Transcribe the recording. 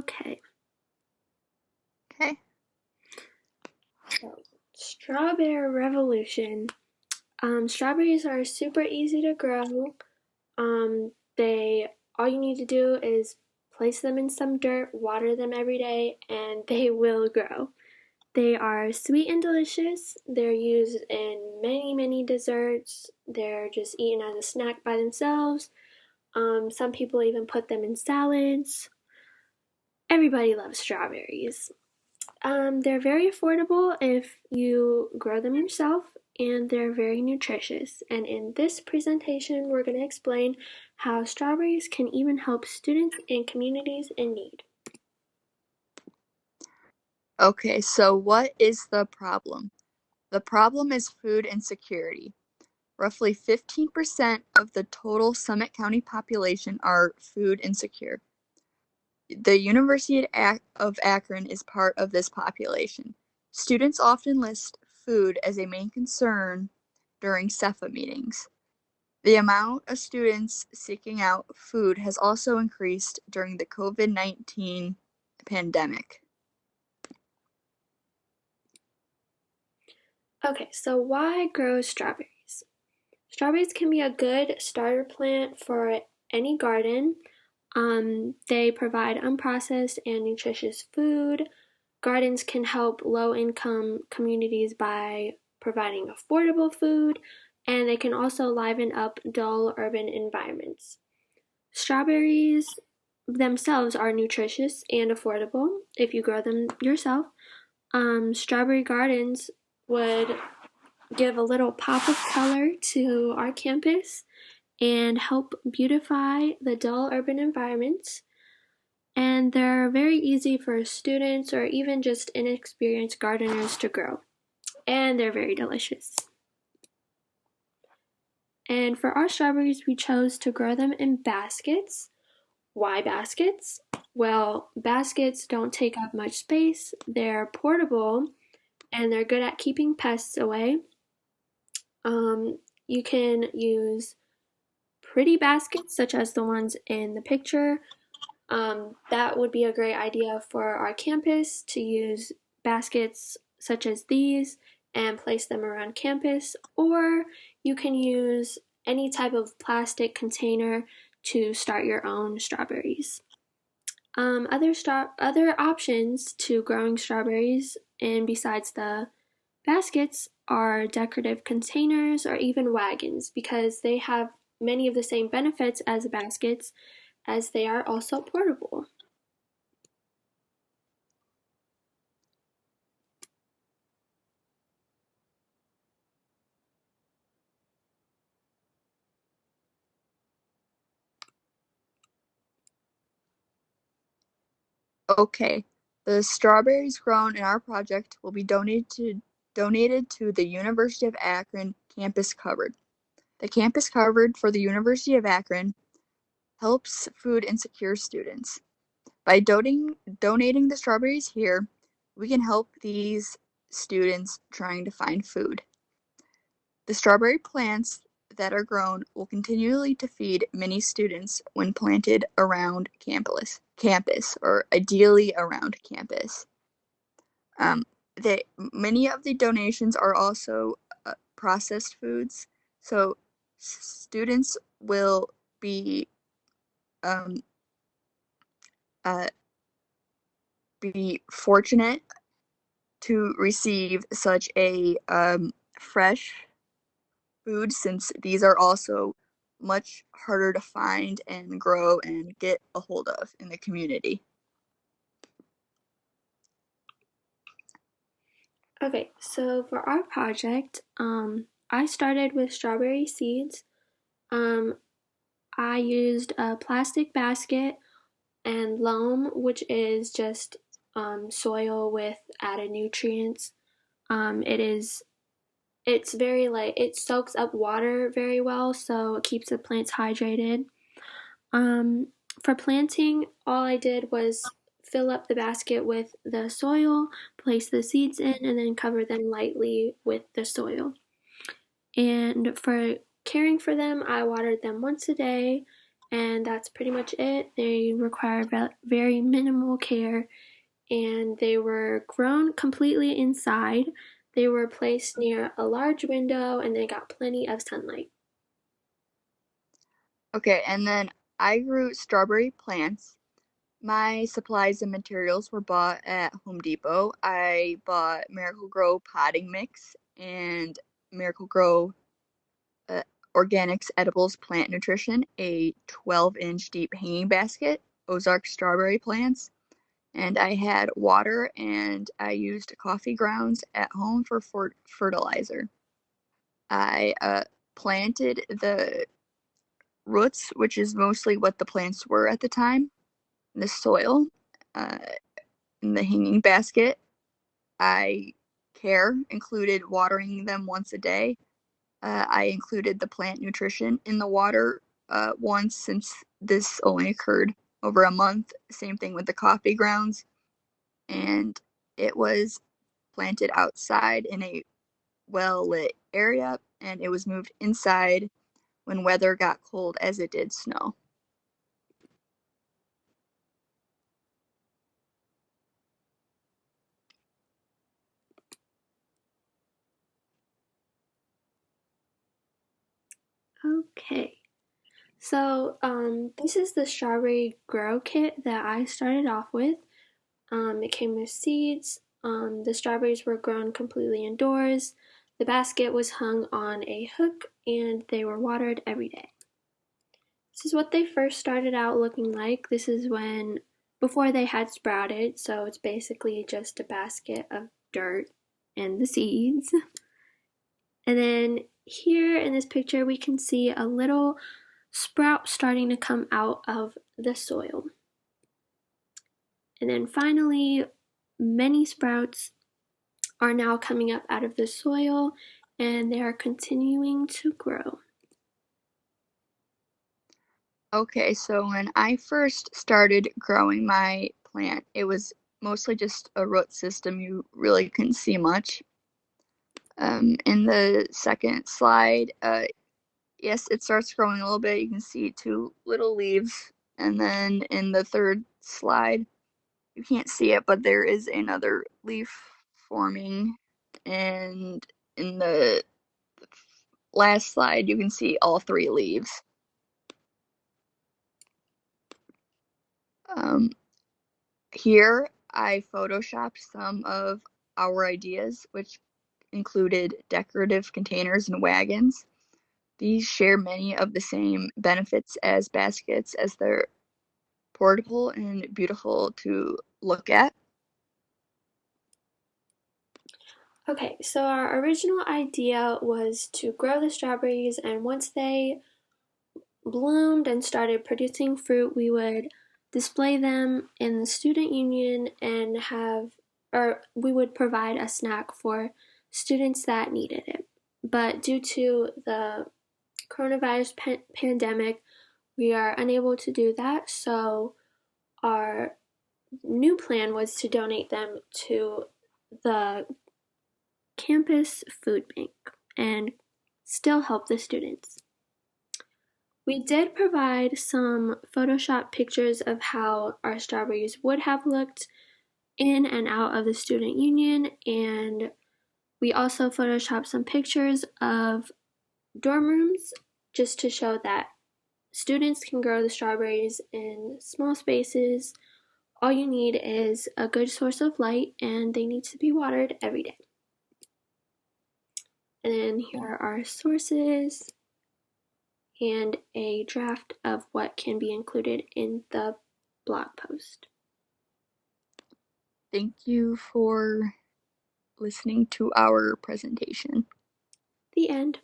Okay, Okay. so strawberry revolution. Strawberries are super easy to grow. They all you need to do is place them in some dirt, water them every day, and they will grow. They are sweet and delicious. They're used in many, many desserts. They're just eaten as a snack by themselves. Some people even put them in salads. Everybody loves strawberries. They're very affordable if you grow them yourself, and they're very nutritious. And in this presentation, we're going to explain how strawberries can even help students and communities in need. Okay, so what is the problem? The problem is food insecurity. Roughly 15% of the total Summit County population are food insecure. The University of Akron is part of this population. Students often list food as a main concern during CEFA meetings. The amount of students seeking out food has also increased during the COVID-19 pandemic. Okay, so why grow strawberries? Strawberries can be a good starter plant for any garden. They provide unprocessed and nutritious food. Gardens can help low income communities by providing affordable food, and they can also liven up dull urban environments. Strawberries themselves are nutritious and affordable if you grow them yourself. Strawberry gardens would give a little pop of color to our campus and help beautify the dull urban environments. And they're very easy for students or even just inexperienced gardeners to grow. And they're very delicious. And for our strawberries, we chose to grow them in baskets. Why baskets? Well, baskets don't take up much space, they're portable, and they're good at keeping pests away. You can use pretty baskets, such as the ones in the picture. That would be a great idea for our campus to use baskets such as these and place them around campus, or you can use any type of plastic container to start your own strawberries. Other options to growing strawberries, and besides the baskets, are decorative containers or even wagons because they have many of the same benefits as baskets as they are also portable. Okay, the strawberries grown in our project will be donated to the University of Akron Campus Cupboard. The Campus Cupboard for the University of Akron helps food insecure students. By donating the strawberries here, we can help these students trying to find food. The strawberry plants that are grown will continually to feed many students when planted around campus, or ideally around campus. Um, Many of the donations are also processed foods, so students will be um, uh, be fortunate to receive such a fresh food, since these are also much harder to find and grow and get a hold of in the community. Okay, so for our project, I started with strawberry seeds. Um, I used a plastic basket and loam, which is just soil with added nutrients. It is it's very light. It soaks up water very well, so it keeps the plants hydrated. Um, for planting, all I did was fill up the basket with the soil, place the seeds in, and then cover them lightly with the soil. And for caring for them, I watered them once a day, and that's pretty much it. They require very minimal care, and they were grown completely inside. They were placed near a large window, and they got plenty of sunlight. Okay, and then I grew strawberry plants. My supplies and materials were bought at Home Depot. I bought Miracle-Gro potting mix and Miracle-Gro Organics Edibles Plant Nutrition, a 12-inch deep hanging basket, Ozark strawberry plants, and I had water and I used coffee grounds at home for fertilizer. I planted the roots, which is mostly what the plants were at the time, in the soil, uh, in the hanging basket. I included watering them once a day. I included the plant nutrition in the water once, since this only occurred over a month. Same thing with the coffee grounds. And it was planted outside in a well lit area, and it was moved inside when weather got cold, as it did snow. Okay. So, this is the strawberry grow kit that I started off with. It came with seeds. The strawberries were grown completely indoors. The basket was hung on a hook, and they were watered every day. This is what they first started out looking like. This is before they had sprouted, so it's basically just a basket of dirt and the seeds. And then here in this picture, we can see a little sprout starting to come out of the soil. And then finally, many sprouts are now coming up out of the soil, and they are continuing to grow. Okay, so when I first started growing my plant, it was mostly just a root system. You really couldn't see much. In the second slide, yes, it starts growing a little bit. You can see two little leaves. And then in the third slide, you can't see it, but there is another leaf forming. And in the last slide, you can see all three leaves. Um, Here, I photoshopped some of our ideas, which included decorative containers and wagons. These share many of the same benefits as baskets, as they're portable and beautiful to look at. Okay, so our original idea was to grow the strawberries, and once they bloomed and started producing fruit, we would display them in the student union and or we would provide a snack for students that needed it. But due to the coronavirus pandemic, we are unable to do that. So our new plan was to donate them to the campus food bank and still help the students. We did provide some Photoshop pictures of how our strawberries would have looked in and out of the student union, and we also Photoshopped some pictures of dorm rooms just to show that students can grow the strawberries in small spaces. All you need is a good source of light, and they need to be watered every day. And then here are our sources and a draft of what can be included in the blog post. Thank you for listening to our presentation. The end.